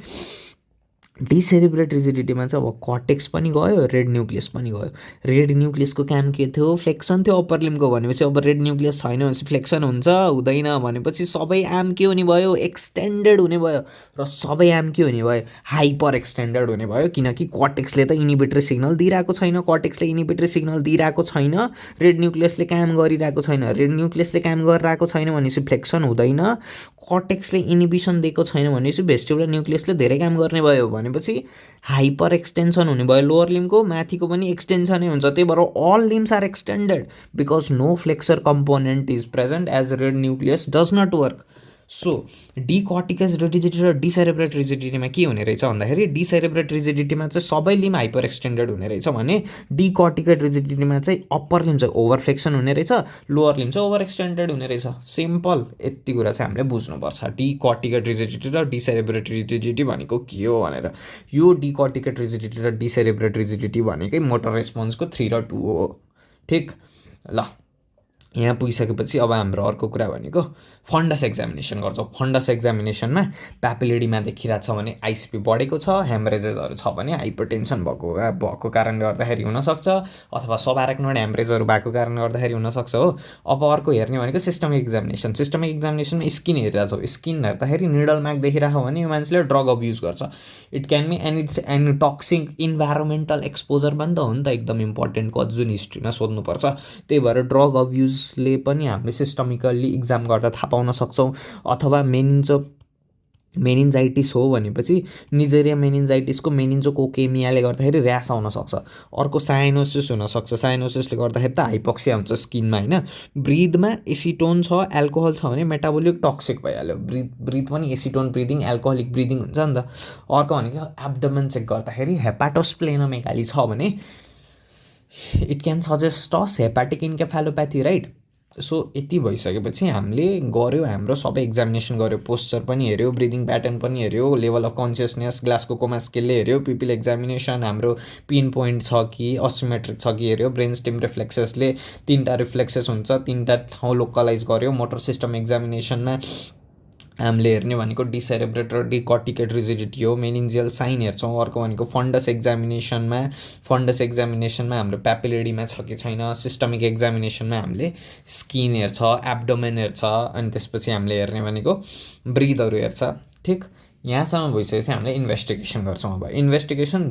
डिसेरेब्रेट रिजिडिटीमा चाहिँ अब कर्टेक्स पनि गयो, रेड न्युक्लियस पनि गयो। रेड न्युक्लियसको काम के थियो, फ्लेक्सन थियो अप्पर लिम्बको, भनेपछि अब रेड न्युक्लियस छैन भनेपछि फ्लेक्सन हुन्छ हुँदैन, भनेपछि सबै आर्म के हुने भयो, एक्सटेन्डेड हुने भयो, र सबै आर्म के हुने भयो, हाइपर एक्सटेन्डेड हुने भयो, किनकि कर्टेक्सले त इनिबिटरी सिग्नल दिइरहेको छैन, रेड न्युक्लियसले काम गरिरहेको छैन, भनेपछि फ्लेक्सन हुँदैन, कर्टेक्सले इनिबिसन दिएको छैन भनेपछि भेस्टिबुलर न्युक्लियसले धेरै काम गर्ने भयो, भनेपछि हाइपर एक्सटेन्सन हुने भयो लोवर लिम्बको, माथिको पनि एक्सटेन्सनै हुन्छ। त्यही भएर all limbs are extended because no flexor component is present as red nucleus does not work. So decorticate rigidity र डिसेरेब्रेट रिजिडिटीमा के हुने रहेछ भन्दाखेरि, डिसेरेब्रेट रिजिडिटीमा चाहिँ सबै लिम्ब हाइपर एक्सटेन्डेड हुने रहेछ भने डिकर्टिकेट रिजिडिटीमा चाहिँ अप्पर लिम्ब चाहिँ ओभर फ्लेक्सन हुने रहेछ, लोवर लिम्ब चाहिँ ओभर एक्सटेन्डेड हुने रहेछ। सिम्पल, यति कुरा चाहिँ हामीले बुझ्नुपर्छ डिकर्टिकेट रिजिडिटी र डिसेरेब्रेट रिजिडिटी भनेको के हो भनेर। यो डिकर्टिकेट रिजिडिटी र डिसेरेब्रेट रिजिडिटी भनेकै मोटर रेस्पोन्सको 3 र 2 हो, ठिक ल। यहाँ पुगिसकेपछि अब हाम्रो अर्को कुरा भनेको फन्डस एक्जामिनेसन गर्छौँ। फन्डस एक्जामिनेसनमा प्यापिलिडीमा देखिरहेको छ भने आइसिपी बढेको छ, ह्यामरेजेसहरू छ भने हाइपरटेन्सन भएको कारणले गर्दाखेरि हुनसक्छ, अथवा सबआराक्नोइड ह्यामरेजहरू भएको कारणले गर्दाखेरि हुनसक्छ हो। अब अर्को हेर्ने भनेको सिस्टमिक एक्जामिनेसन। सिस्टमिक एक्जामिनेसनमा स्किन हेरिरहेछौँ, स्किन हेर्दाखेरि निडल मार्क देखिरहेको भने यो मान्छेले ड्रग अब्युज गर्छ। It can be any toxic environmental exposure पनि त हो नि त, एकदम इम्पोर्टेन्ट कज जुन हिस्ट्रीमा सोध्नुपर्छ। त्यही भएर ड्रग अब्युजले पनि हामीले सिस्टमिकल्ली इक्जाम गर्दा थाहा पाउन सक्छौँ। अथवा मेनिन्जाइटिस हो भनेपछि निजेरिया मेनिन्जाइटिसको मेनिन्जोकोकेमियाले गर्दाखेरि ऱ्यास आउन सक्छ। अर्को साइनोसिस हुनसक्छ, साइनोसिसले गर्दाखेरि त हाइपोक्सिया हुन्छ स्किनमा होइन। ब्रिथमा एसिटोन छ, एल्कोहल छ भने मेटाबोलिक टक्सिक भइहाल्यो। ब्रिथ पनि एसिटोन ब्रिदिङ, एल्कोहलिक ब्रिदिङ हुन्छ नि त। अर्को भनेको एब्डोमेन चेक गर्दाखेरि हेपाटोस्प्लेनोमेगाली छ भने it can suggest us hepatic encephalopathy, right. So यति भइसकेपछि हामीले गऱ्यो, हाम्रो सबै एक्जामिनेसन गऱ्यो, पोस्चर पनि हेऱ्यो, ब्रिदिङ प्याटर्न पनि हेऱ्यो, लेभल अफ कन्सियसनेस ग्लासको कोमा स्केलले हेऱ्यो, पिपिल एक्जामिनेसन हाम्रो पिन पोइन्ट छ कि असिमेट्रिक छ कि हेऱ्यो, ब्रेन स्टिम रिफ्लेक्सेसले 3टा रिफ्लेक्सेस हुन्छ, 3टा ठाउँ लोकलाइज गऱ्यो। मोटर सिस्टम एक्जामिनेसनमा हामीले हेर्ने भनेको डिसेरेब्रेट र डिकर्टिकेट रिजिडिटी हो, मेनिन्जियल साइन हेर्छौँ। अर्को भनेको फन्डस एक्जामिनेसनमा हाम्रो प्यापिलिडीमा छ कि छैन। सिस्टमिक एक्जामिनेसनमा हामीले स्किन हेर्छ, एब्डोमेन हेर्छ, अनि त्यसपछि हामीले हेर्ने भनेको ब्रिथहरू हेर्छ, ठिक। यहाँसम्म भइसकेपछि हामीले इन्भेस्टिगेसन गर्छौँ। अब इन्भेस्टिगेसन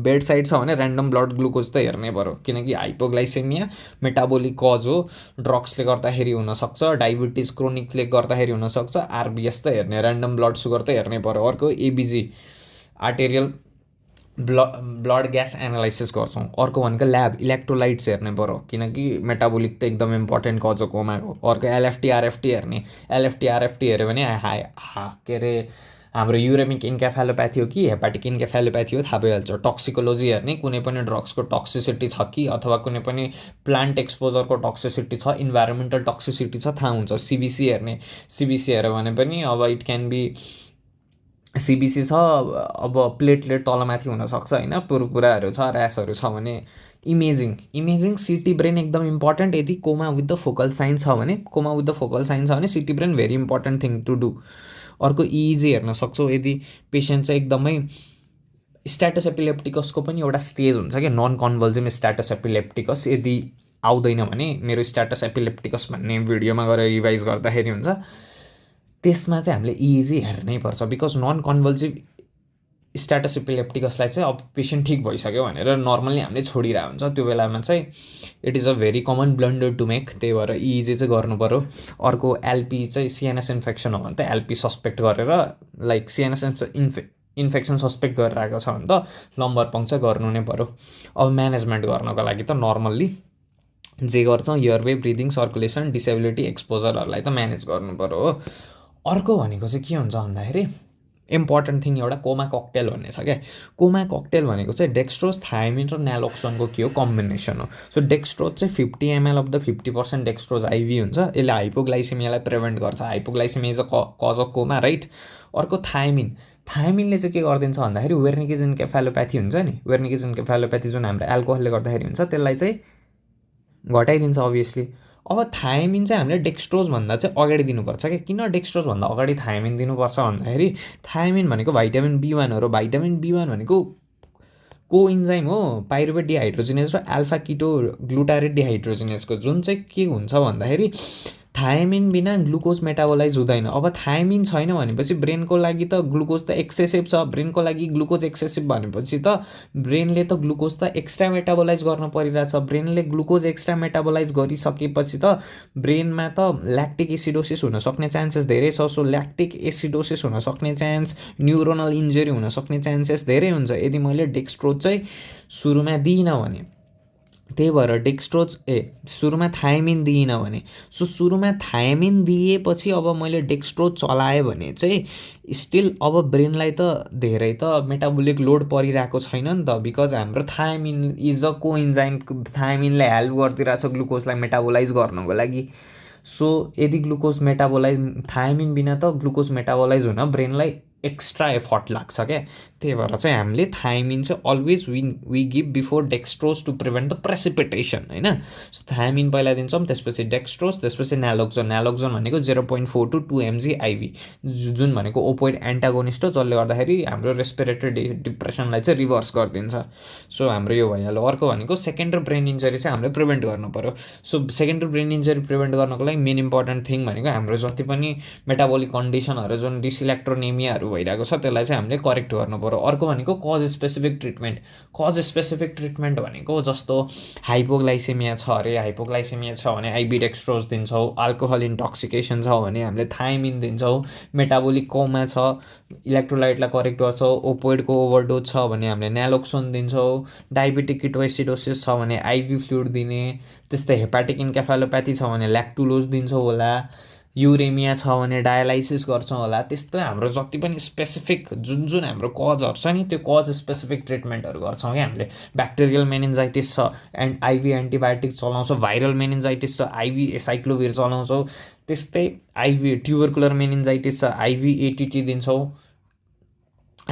बेड साइड छ भने ऱ्यान्डम ब्लड ग्लुकोज त हेर्नै पऱ्यो, किनकि हाइपोग्लाइसेमिया मेटाबोलिक कज हो, ड्रग्सले गर्दाखेरि हुनसक्छ, डायबिटिज क्रोनिकले गर्दाखेरि हुनसक्छ, आरबिएस त हेर्ने, ऱ्यान्डम ब्लड सुगर त हेर्नै पऱ्यो। अर्को एबिजी आर्टेरियल ब्लड ग्यास एनालाइसिस गर्छौँ। अर्को भनेको ल्याब इलेक्ट्रोलाइट्स हेर्ने पऱ्यो, किनकि मेटाबोलिक त एकदम इम्पोर्टेन्ट कज हो कोमाको। अर्को एलएफटी आरएफटी हेर्ने, एलएफटी आरएफटी हेऱ्यो भने के अरे हाम्रो युरेमिक इन्केफेलोप्याथी हो कि हेपाटिक इन्केफेलोप्याथी हो थाहा भइहाल्छ। टक्सिकोलोजी हेर्ने, कुनै पनि ड्रग्सको टक्सिसिटी छ कि अथवा कुनै पनि प्लान्ट एक्सपोजरको टक्सिसिटी छ, इन्भाइरोमेन्टल टक्सिसिटी छ, थाहा हुन्छ। सिबिसी हेर्ने, सिबिसी हेऱ्यो भने पनि अब इट क्यान बी सिबिसी छ, अब प्लेटलेट तलमाथि हुनसक्छ होइन, पुरपुराहरू छ, ऱ्यासहरू छ भने। इमेजिङ सिटी ब्रेन एकदम इम्पोर्टेन्ट। यदि coma with the focal sign छ भने CT brain very important thing to do. अर्को इजी हेर्न सक्छौँ, यदि पेसेन्ट चाहिँ एकदमै स्ट्याटस एपिलेप्टिकसको पनि एउटा स्टेज हुन्छ कि नन कन्भल्जिभ स्ट्याटस एपिलेप्टिकस, यदि आउँदैन भने मेरो स्ट्याटस एपिलेप्टिकस भन्ने भिडियोमा गएर रिभाइज गर्दाखेरि हुन्छ। त्यसमा चाहिँ हामीले इजी हेर्नै पर्छ, बिकज नन कन्भल्जिभ स्ट्याटस एपिलेप्टिकसलाई चाहिँ अब पेसेन्ट ठिक भइसक्यो भनेर नर्मल्ली हामीले छोडिरहेको हुन्छ। त्यो बेलामा चाहिँ it is a very common blunder to make, त्यही भएर इजी चाहिँ गर्नु पऱ्यो। अर्को एलपी चाहिँ सिएनएस इन्फेक्सन हो भने त एलपी सस्पेक्ट गरेर, लाइक सिएनएस इन्फेक्सन सस्पेक्ट गरिरहेको छ भने त लम्बर पङ्क्चर गर्नु नै पऱ्यो। अब म्यानेजमेन्ट गर्नको लागि त नर्मल्ली जे गर्छौँ एयरवे ब्रिदिङ सर्कुलेसन डिसेबिलिटी एक्सपोजरहरूलाई त म्यानेज गर्नु पऱ्यो हो। अर्को भनेको चाहिँ के हुन्छ भन्दाखेरि इम्पोर्टेन्ट थिङ एउटा कोमा ककटेल भन्ने छ क्या। कोमा ककटेल भनेको चाहिँ डेक्स्ट्रोज थायमिन र नालोक्सनको के हो कम्बिनेसन हो। सो डेक्स्ट्रोज चाहिँ 50 ml of the 50% dextrose IV हुन्छ। यसले हाइपोग्लाइसेमियालाई प्रिभेन्ट गर्छ। Hypoglycaemia is a cause of coma right. अर्को थायमिन, थायमिनले चाहिँ के गरिदिन्छ भन्दाखेरि वेर्निकेज इन्केफेलोप्याथी हुन्छ नि, वेर्निकेज इन्केफेलोप्याथी जुन हाम्रो एल्कोहलले गर्दाखेरि हुन्छ त्यसलाई चाहिँ घटाइदिन्छ अभियसली। अब थायमिन चाहिँ हामीले डेक्स्ट्रोजभन्दा चाहिँ अगाडि दिनुपर्छ क्या। किन डेक्स्ट्रोजभन्दा अगाडि थायमिन दिनुपर्छ भन्दाखेरि थायमिन भनेको भाइटामिन B1 हो। भाइटामिन B1 भनेको को इन्जाइम हो पाइरुवेट डिहाइड्रोजिनेज र अल्फा किटो ग्लुटारेट डिहाइड्रोजिनेजको, जुन चाहिँ के हुन्छ भन्दाखेरि थायमिन बिना ग्लुकोज मेटाबोलाइज हुँदैन। अब थायमिन छैन भनेपछि ब्रेनको लागि त ग्लुकोज त एक्सेसिभ छ, ब्रेनको लागि ग्लुकोज एक्सेसिभ भनेपछि त ब्रेनले त ग्लुकोज त एक्स्ट्रा मेटाबोलाइज गर्न परिरहेछ। ब्रेनले ग्लुकोज एक्स्ट्रा मेटाबोलाइज गरिसकेपछि त ब्रेनमा त ल्याक्टिक एसिडोसिस हुनसक्ने चान्सेस धेरै छ। सो ल्याक्टिक एसिडोसिस हुनसक्ने चान्स, न्युरोनल इन्जरी हुनसक्ने चान्सेस धेरै हुन्छ यदि मैले डेक्स्ट्रोज चाहिँ सुरुमा दिइनँ भने। त्यही भएर डेक्स्ट्रोज सुरुमा थायमिन दिइनँ भने। सो सुरुमा थायमिन दिएपछि अब मैले डेक्स्ट्रोज चलाएँ भने चाहिँ स्टिल अब ब्रेनलाई त धेरै त मेटाबोलिक लोड परिरहेको छैन नि त, बिकज हाम्रो थायमिन इज अ को इन्जाइम। थायमिनले हेल्प गरिदिरहेको छ ग्लुकोजलाई मेटाबोलाइज गर्नको लागि। सो यदि ग्लुकोज मेटाबोलाइज, थायमिन बिना त ग्लुकोज मेटाबोलाइज हुन ब्रेनलाई एक्स्ट्रा एफर्ट लाग्छ क्या। त्यही भएर चाहिँ हामीले थायमिन चाहिँ always we give before dextrose to prevent the precipitation होइन। थायमिन पहिला दिन्छौँ, त्यसपछि डेक्स्ट्रोज, त्यसपछि नालोक्जोन। नालोक्जोन भनेको 0.4 to 2 mg आइभी, जुन भनेको ओपोइड एन्टागोनिस्ट हो, जसले गर्दाखेरि हाम्रो रेस्पिरेटरी डिप्रेसनलाई चाहिँ रिभर्स गरिदिन्छ। सो हाम्रो यो भइहाल्यो। अर्को भनेको सेकेन्डरी ब्रेन इन्जरी चाहिँ हामीले प्रिभेन्ट गर्नु पऱ्यो। So secondary brain injury prevent गर्नको लागि मेन इम्पोर्टेन्ट थिङ भनेको हाम्रो जति पनि मेटाबोलिक कन्डिसनहरू जुन डिसिलेक्ट्रोनेमियाहरू भइरहेको छ त्यसलाई चाहिँ हामीले करेक्ट गर्नु पऱ्यो। अर्को भनेको cause specific treatment. Cause specific treatment भनेको जस्तो हाइपोग्लाइसेमिया छ अरे, हाइपोग्लाइसेमिया छ भने आइभी डेक्स्ट्रोज दिन्छौँ। अल्कोहल इन्टक्सिकेसन छ भने हामीले थायमिन दिन्छौँ। मेटाबोलिक कोमा छ, इलेक्ट्रोलाइटलाई करेक्ट गर्छौँ। ओपोइडको ओभरडोज छ भने हामीले नालोक्सोन दिन्छौँ। डायबेटिक किटोएसिडोसिस छ भने आइभी फ्लुइड दिने। त्यस्तै हेपाटिक इन्केफेलोप्याथी छ भने ल्याक्टुलोज दिन्छौँ होला। युरेमिया छ भने डायलाइसिस गर्छौँ होला। त्यस्तै हाम्रो जति पनि स्पेसिफिक जुन हाम्रो कजहरू छ नि त्यो कज स्पेसिफिक ट्रिटमेन्टहरू गर्छौँ क्या हामीले। ब्याक्टेरियल मेनिन्जाइटिस छ आइभी एन्टिबायोटिक चलाउँछौँ। भाइरल मेनिन्जाइटिस छ आइभी साइक्लोभिर चलाउँछौँ। त्यस्तै आइभी ट्युबरकुलर मेनिन्जाइटिस छ आइभी एटिटी दिन्छौँ।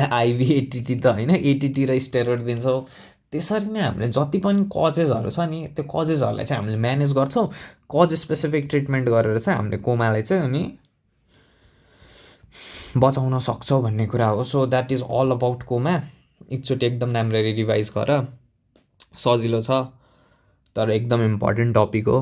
आइभी एटिटी त होइन, एटिटी र स्टेरोइड दिन्छौँ। त्यसरी नै हामीले जति पनि कजेसहरू छ नि त्यो कजेसहरूलाई चाहिँ हामीले म्यानेज गर्छौँ। कज स्पेसिफिक ट्रिटमेन्ट गरेर चाहिँ हामीले कोमालाई चाहिँ अनि बचाउन सक्छौँ भन्ने कुरा हो। So that is all about coma. एकचोटि एकदम राम्ररी रिभाइज गर, सजिलो छ तर एकदम इम्पोर्टेन्ट टपिक हो।